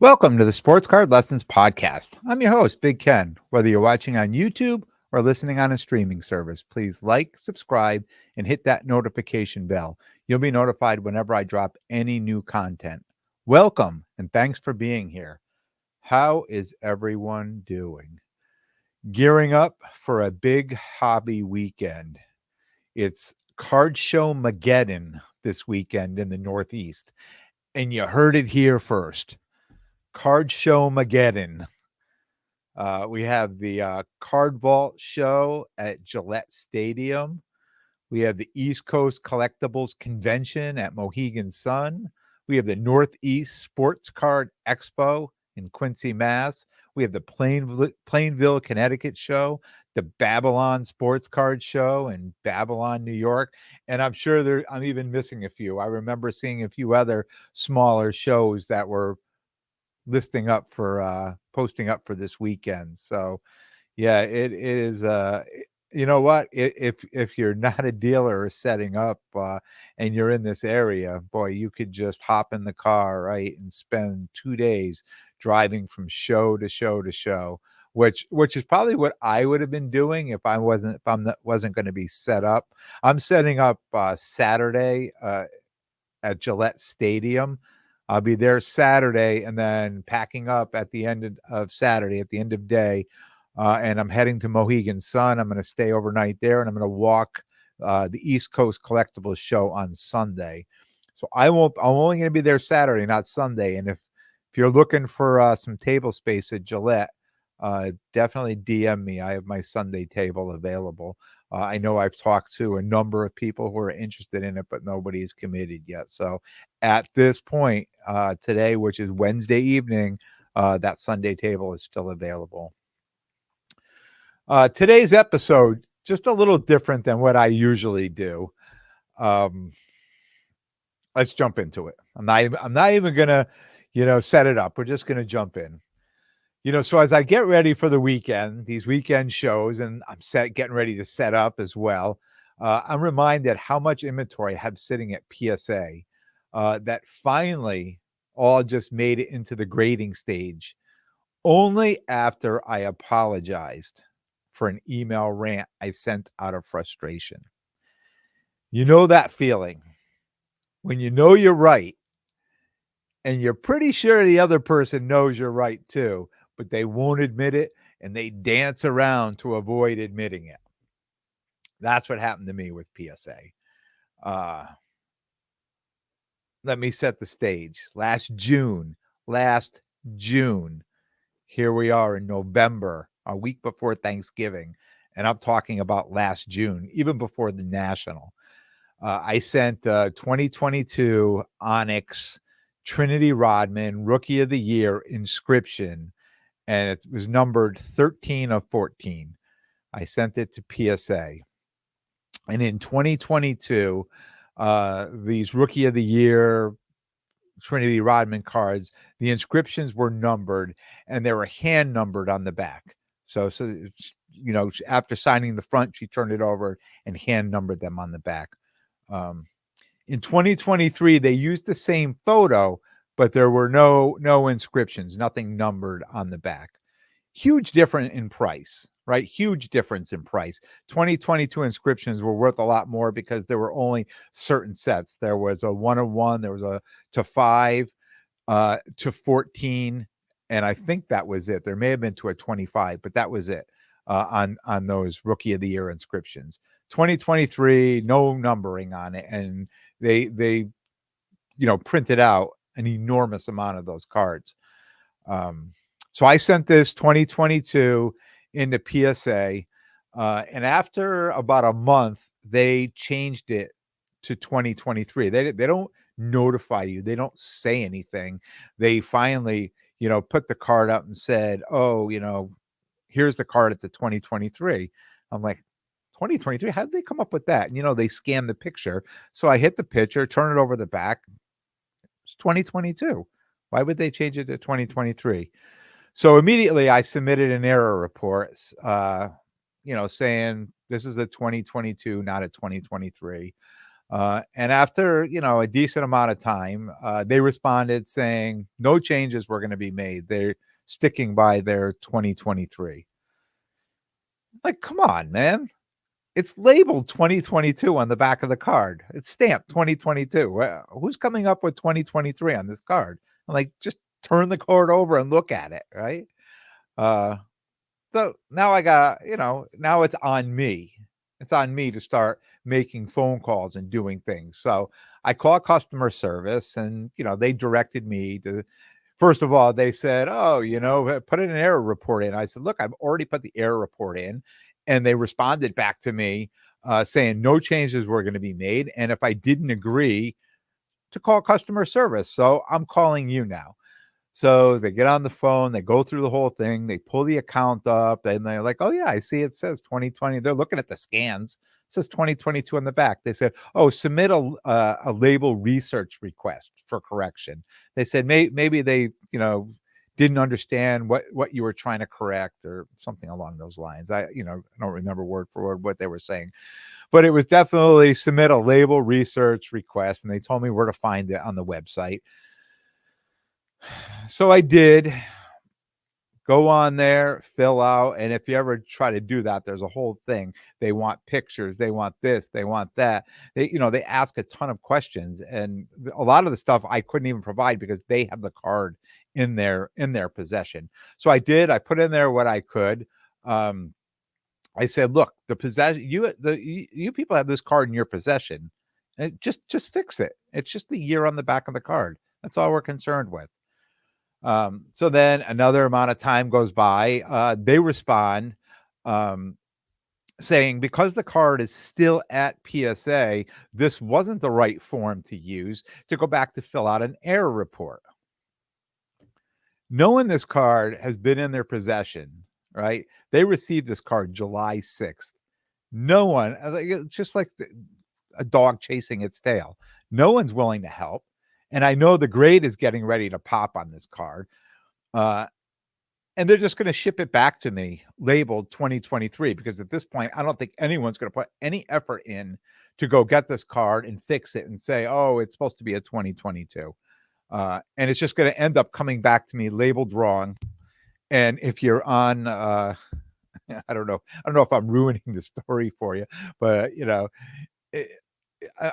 Welcome to the Sports Card Lessons Podcast. I'm your host, Big Ken. Whether you're watching on YouTube or listening on a streaming service, please like, subscribe, and hit that notification bell. You'll be notified whenever I drop any new content. Welcome, and thanks for being here. How is everyone doing? Gearing up for a big hobby weekend. It's Card-Show-Mageddon this weekend in the Northeast, and you heard it here first. Card-Show-Mageddon. We have the Card Vault show at Gillette Stadium. We have the East Coast Collectibles Convention at Mohegan Sun. We have the Northeast Sports Card Expo in Quincy, Mass. We have the Plainville, Connecticut show, the Babylon Sports Card show in Babylon, New York. And I'm sure I'm even missing a few. I remember seeing a few other smaller shows that were posting up for this weekend. So yeah, it is you know what, if you're not a dealer or setting up and you're in this area, boy, you could just hop in the car, right, and spend 2 days driving from show to show to show, which is probably what I would have been doing if I wasn't going to be set up. I'm setting up Saturday at Gillette Stadium. I'll be there Saturday and then packing up at the end of Saturday, at the end of day. And I'm heading to Mohegan Sun. I'm going to stay overnight there, and I'm going to walk the East Coast Collectibles show on Sunday. So I'm only going to be there Saturday, not Sunday. And if you're looking for some table space at Gillette, definitely DM me. I have my Sunday table available. I know I've talked to a number of people who are interested in it, but nobody's committed yet. So at this point today, which is Wednesday evening, that Sunday table is still available. Today's episode, just a little different than what I usually do. Let's jump into it. I'm not even gonna, set it up. We're just gonna jump in. So as I get ready for the weekend, these weekend shows, and I'm getting ready to set up as well, I'm reminded how much inventory I have sitting at PSA that finally all just made it into the grading stage, only after I apologized for an email rant I sent out of frustration. You know that feeling when you know you're right, and you're pretty sure the other person knows you're right too, but they won't admit it, and they dance around to avoid admitting it. That's what happened to me with PSA. Let me set the stage. Last June, here we are in November, a week before Thanksgiving, and I'm talking about last June, even before the National. I sent 2022 Onyx Trinity Rodman Rookie of the Year inscription, and it was numbered 13 of 14. I sent it to PSA. And in 2022, these Rookie of the Year Trinity Rodman cards, the inscriptions were numbered, and they were hand numbered on the back. So after signing the front, she turned it over and hand numbered them on the back. In 2023, they used the same photo, but there were no inscriptions, nothing numbered on the back. Huge difference in price, right? Huge difference in price. 2022 inscriptions were worth a lot more because there were only certain sets. There was a 1-of-1, there was a to 5, to 14, and I think that was it. There may have been to a 25, but that was it on those Rookie of the Year inscriptions. 2023, no numbering on it, and they printed out an enormous amount of those cards. So I sent this 2022 into PSA, and after about a month, they changed it to 2023. They don't notify you. They don't say anything. They finally, put the card up and said, "Oh, here's the card. It's a 2023." I'm like, 2023? How did they come up with that? And, they scanned the picture. So I hit the picture, turn it over the back. It's 2022. Why would they change it to 2023? So immediately I submitted an error report, saying this is a 2022, not a 2023. And after, a decent amount of time, they responded saying no changes were going to be made. They're sticking by their 2023. Like, come on, man. It's labeled 2022 on the back of the card. It's stamped 2022. Who's coming up with 2023 on this card? I'm like, just turn the card over and look at it, right? So now I got, now it's on me. It's on me to start making phone calls and doing things. So I call customer service and, they directed me to, first of all, they said, oh, put an error report in. I said, look, I've already put the error report in. And they responded back to me saying no changes were going to be made. And if I didn't agree, to call customer service. So I'm calling you now. So they get on the phone, they go through the whole thing, they pull the account up, and they're like, oh, yeah, I see it says 2020. They're looking at the scans. It says 2022 on the back. They said, oh, submit a label research request for correction. They said maybe they, didn't understand what you were trying to correct or something along those lines. I don't remember word for word what they were saying. But it was definitely submit a label research request, and they told me where to find it on the website. So I did go on there, fill out. And if you ever try to do that, there's a whole thing. They want pictures. They want this. They want that. They ask a ton of questions. And a lot of the stuff I couldn't even provide because they have the card in their possession. So I put in there what I could. I said, look, the possession, you people have this card in your possession. And just fix it. It's just the year on the back of the card. That's all we're concerned with. So then another amount of time goes by. They respond saying, because the card is still at PSA, this wasn't the right form to use to go back to fill out an error report. Knowing this card has been in their possession, right? They received this card July 6th. No one, it's just like a dog chasing its tail. No one's willing to help. And I know the grade is getting ready to pop on this card. And they're just going to ship it back to me labeled 2023, because at this point, I don't think anyone's going to put any effort in to go get this card and fix it and say, oh, it's supposed to be a 2022. And it's just going to end up coming back to me labeled wrong. And if you're on, I don't know if I'm ruining the story for you, but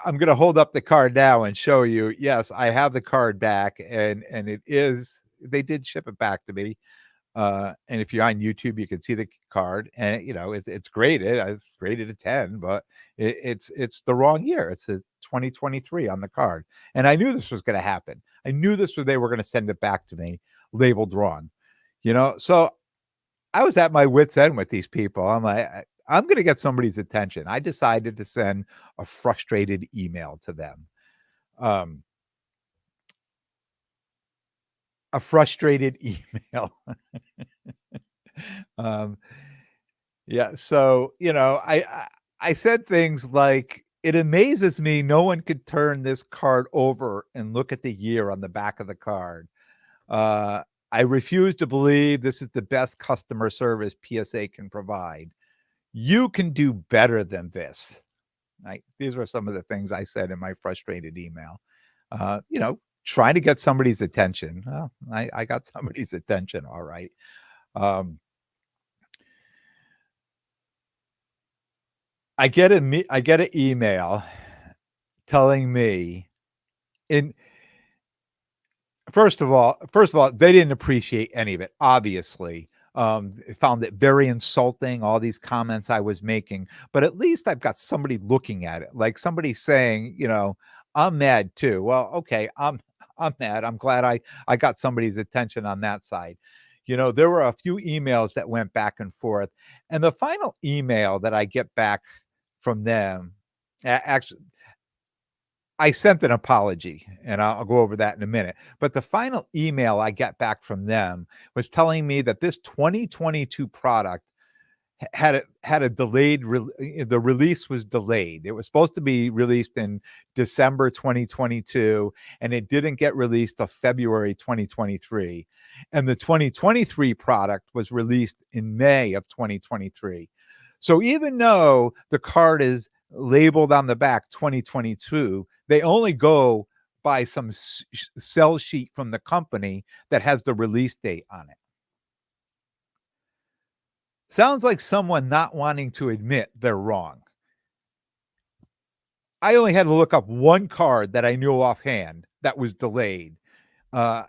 I'm going to hold up the card now and show you, yes, I have the card back, and they did ship it back to me. And if you're on YouTube, you can see the card, and it's graded. It's graded a 10, but it's the wrong year. It's a 2023 on the card, and I knew this was going to happen. I knew they were going to send it back to me labeled wrong. So I was at my wit's end with these people. I'm like, I'm going to get somebody's attention. I decided to send a frustrated email to them. A frustrated email. Yeah. So, I said things like, it amazes me no one could turn this card over and look at the year on the back of the card. I refuse to believe this is the best customer service PSA can provide. You can do better than this. Right? These are some of the things I said in my frustrated email. Trying to get somebody's attention. Well, I got somebody's attention. All right. I get an email telling me first of all, they didn't appreciate any of it. Obviously, found it very insulting, all these comments I was making, but at least I've got somebody looking at it, like somebody saying, I'm mad too. Well, okay. I'm mad. I'm glad I got somebody's attention on that side. There were a few emails that went back and forth, and the final email that I get back from them, actually, I sent an apology, and I'll go over that in a minute. But the final email I got back from them was telling me that this 2022 product had a delayed, the release was delayed. It was supposed to be released in December 2022, and it didn't get released till February 2023. And the 2023 product was released in May of 2023. So even though the card is labeled on the back 2022, they only go by some sell sheet from the company that has the release date on it. Sounds like someone not wanting to admit they're wrong. I only had to look up one card that I knew offhand that was delayed. Uh,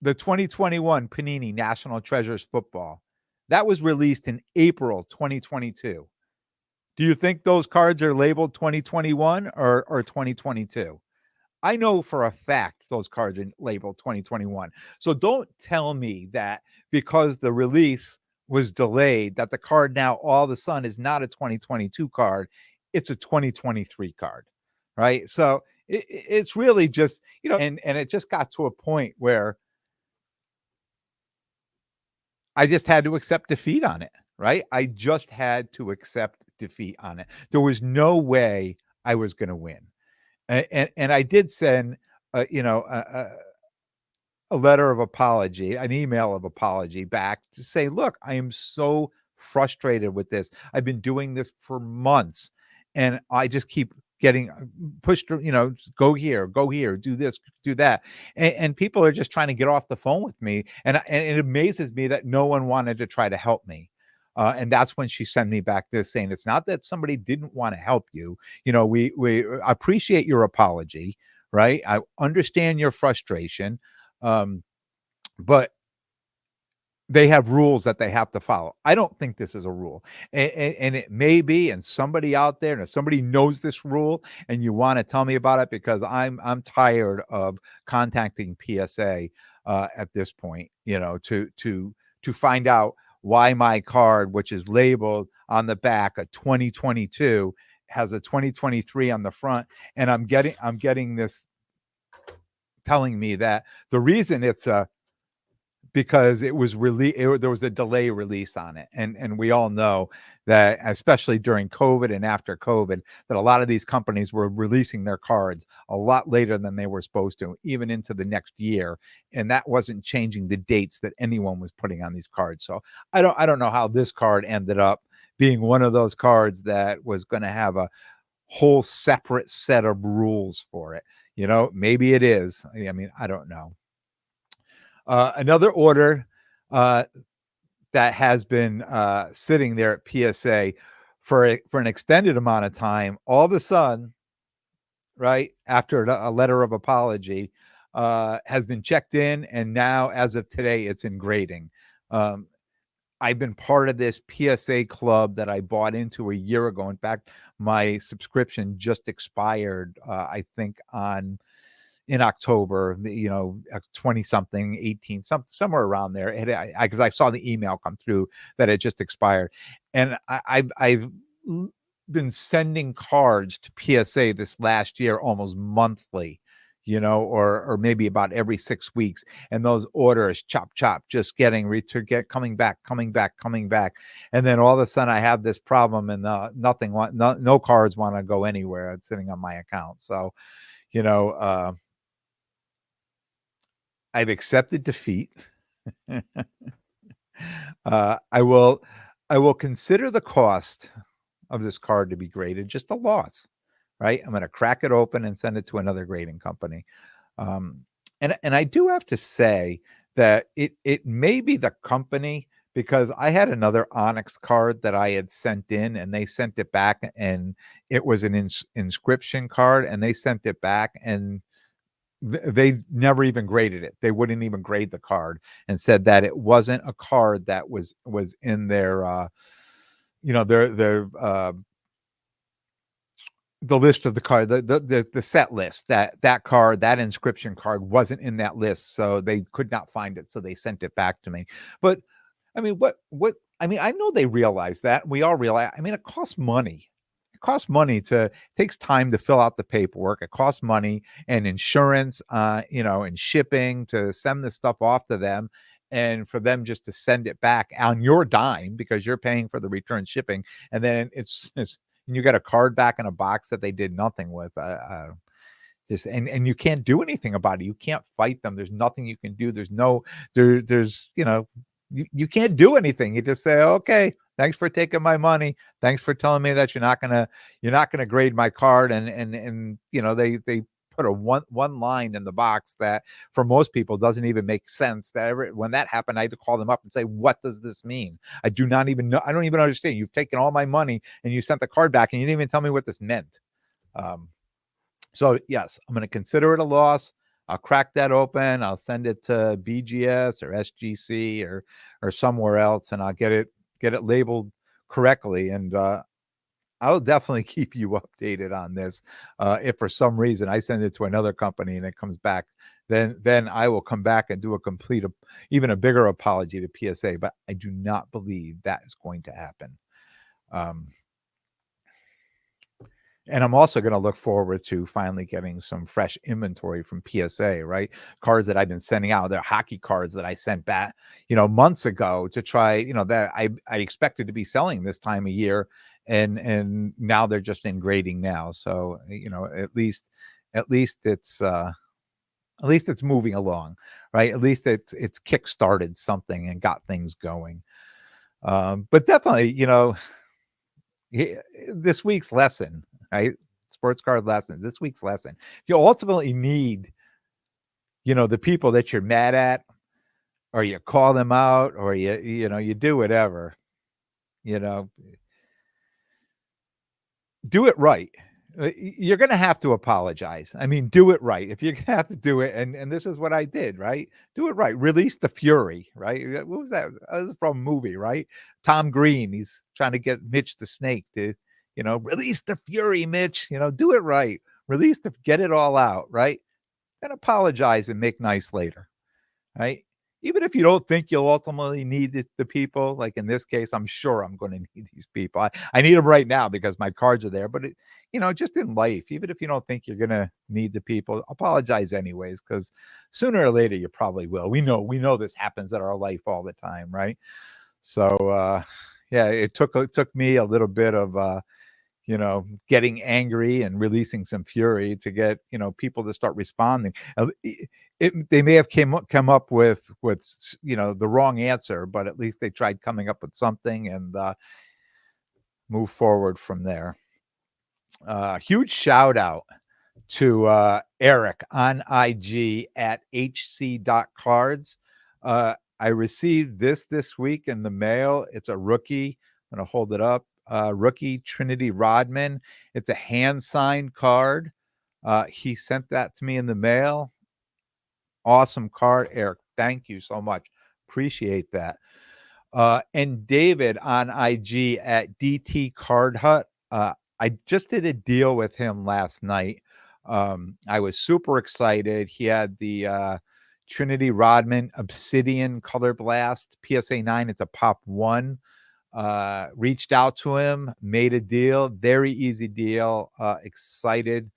the 2021 Panini National Treasures Football. That was released in April 2022. Do you think those cards are labeled 2021 or 2022? I know for a fact those cards are labeled 2021. So don't tell me that because the release was delayed, that the card now all of a sudden is not a 2022 card. It's a 2023 card, right? So it's really just, and it just got to a point where I just had to accept defeat on it, right? I just had to accept defeat on it. There was no way I was going to win. And I did send, a letter of apology, an email of apology back to say, look, I am so frustrated with this. I've been doing this for months and I just keep getting pushed, go here, do this, do that. And people are just trying to get off the phone with me. And it amazes me that no one wanted to try to help me. And that's when she sent me back this saying, it's not that somebody didn't want to help you. We appreciate your apology, right? I understand your frustration. But they have rules that they have to follow. I don't think this is a rule. And it may be, and somebody out there, and if somebody knows this rule and you want to tell me about it, because I'm tired of contacting PSA at this point, to find out why my card, which is labeled on the back a 2022, has a 2023 on the front, and I'm getting this telling me that the reason it's because it was there was a delay release on it. And we all know that, especially during COVID and after COVID, that a lot of these companies were releasing their cards a lot later than they were supposed to, even into the next year. And that wasn't changing the dates that anyone was putting on these cards. So I don't know how this card ended up being one of those cards that was going to have a whole separate set of rules for it. Maybe it is. I mean, I don't know. Another order that has been sitting there at PSA for an extended amount of time, all of a sudden, right after a letter of apology, has been checked in, and now, as of today, it's in grading. I've been part of this PSA club that I bought into a year ago. In fact, my subscription just expired, I think, in October, 20 something, 18, somewhere around there. Because I saw the email come through that it just expired. And I've been sending cards to PSA this last year almost monthly, or maybe about every 6 weeks. And those orders, chop, just coming back. And then all of a sudden I have this problem, and no cards want to go anywhere. It's sitting on my account. So, I've accepted defeat. I will consider the cost of this card to be graded just a loss, right? I'm going to crack it open and send it to another grading company. And I do have to say that it may be the company, because I had another Onyx card that I had sent in, and they sent it back, and it was an inscription card, and they sent it back, and they never even graded it. They wouldn't even grade the card, and said that it wasn't a card that was in their the list of the card, the set list, that card, that inscription card wasn't in that list, so they could not find it, so they sent it back to me. But I mean, I know they realize that. We all realize, it costs money. It takes time to fill out the paperwork. It costs money and insurance, and shipping to send this stuff off to them, and for them just to send it back on your dime because you're paying for the return shipping. And then you got a card back in a box that they did nothing with. And you can't do anything about it. You can't fight them. There's nothing you can do. You can't do anything. You just say, okay, Thanks for taking my money. Thanks for telling me that you're not gonna grade my card. And they put a one line in the box that for most people doesn't even make sense. When that happened, I had to call them up and say, what does this mean? I do not even know. I don't even understand. You've taken all my money and you sent the card back and you didn't even tell me what this meant. So yes, I'm going to consider it a loss. I'll crack that open. I'll send it to BGS or SGC or somewhere else, and I'll get it labeled correctly. And I'll definitely keep you updated on this. If for some reason I send it to another company and it comes back, then I will come back and do even a bigger apology to PSA. But I do not believe that is going to happen. And I'm also going to look forward to finally getting some fresh inventory from PSA, right? Cards that I've been sending out. They're hockey cards that I sent back, months ago to try, that I expected to be selling this time of year. And now they're just in grading now. So, at least it's moving along, right? At least it's kickstarted something and got things going. But definitely, this week's lesson, right? Sports card lessons. This week's lesson. You ultimately need, the people that you're mad at, or you call them out, or you do whatever. Do it right. You're going to have to apologize. I mean, do it right. If you're going to have to do it, and this is what I did, right? Do it right. Release the fury, right? What was that? That was from a movie, right? Tom Green, he's trying to get Mitch the Snake to, release the fury, Mitch. Do it right. Get it all out, right? Then apologize and make nice later, right? Even if you don't think you'll ultimately need the people, like in this case, I'm sure I'm going to need these people. I need them right now because my cards are there. But just in life, even if you don't think you're going to need the people, apologize anyways, because sooner or later you probably will. We know this happens in our life all the time, right? So yeah, it took me a little bit of getting angry and releasing some fury to get, people to start responding. They may have come up with the wrong answer, but at least they tried coming up with something and move forward from there. Huge shout out to Eric on IG at hc.cards. I received this week in the mail. It's a rookie. I'm going to hold it up. Rookie Trinity Rodman. It's a hand-signed card. He sent that to me in the mail. Awesome card, Eric. Thank you so much. Appreciate that. And David on IG at DT Card Hut. I just did a deal with him last night. I was super excited. He had the Trinity Rodman Obsidian Color Blast PSA 9. It's a Pop 1. Reached out to him, made a deal. Very easy deal. Excited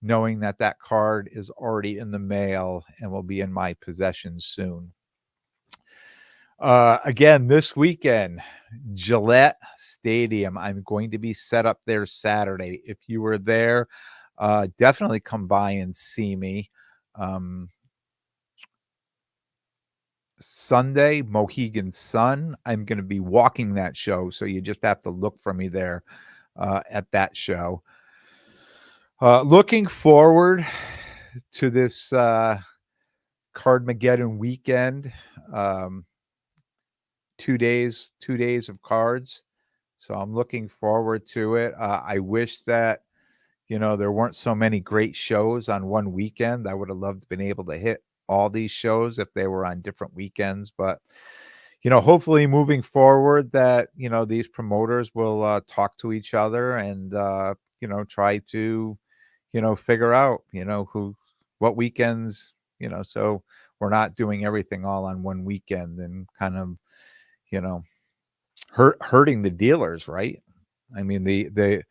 knowing that card is already in the mail and will be in my possession soon. Again, this weekend, Gillette Stadium. I'm going to be set up there Saturday. If you were there, definitely come by and see me. Sunday, Mohegan Sun. I'm going to be walking that show, so you just have to look for me there at that show. Looking forward to this Card-Mageddon weekend. 2 days of cards. So I'm looking forward to it. I wish that, there weren't so many great shows on one weekend. I would have loved to been able to hit all these shows if they were on different weekends. But, hopefully moving forward that, these promoters will talk to each other and, try to, figure out, what weekends, so we're not doing everything all on one weekend and kind of, hurting the dealers, right? I mean, the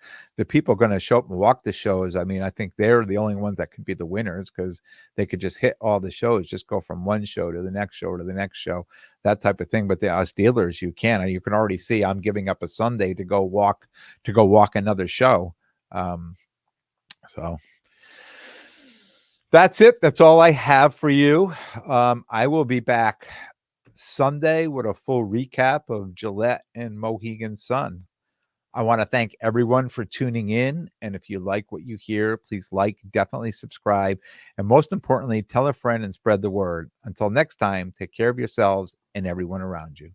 people going to show up and walk the shows. I mean, I think they're the only ones that could be the winners because they could just hit all the shows, just go from one show to the next show to the next show, that type of thing. But us dealers, you can already see I'm giving up a Sunday to go walk another show. So that's it. That's all I have for you. I will be back Sunday with a full recap of Gillette and Mohegan Sun. I want to thank everyone for tuning in. And if you like what you hear, please like, definitely subscribe. And most importantly, tell a friend and spread the word. Until next time, take care of yourselves and everyone around you.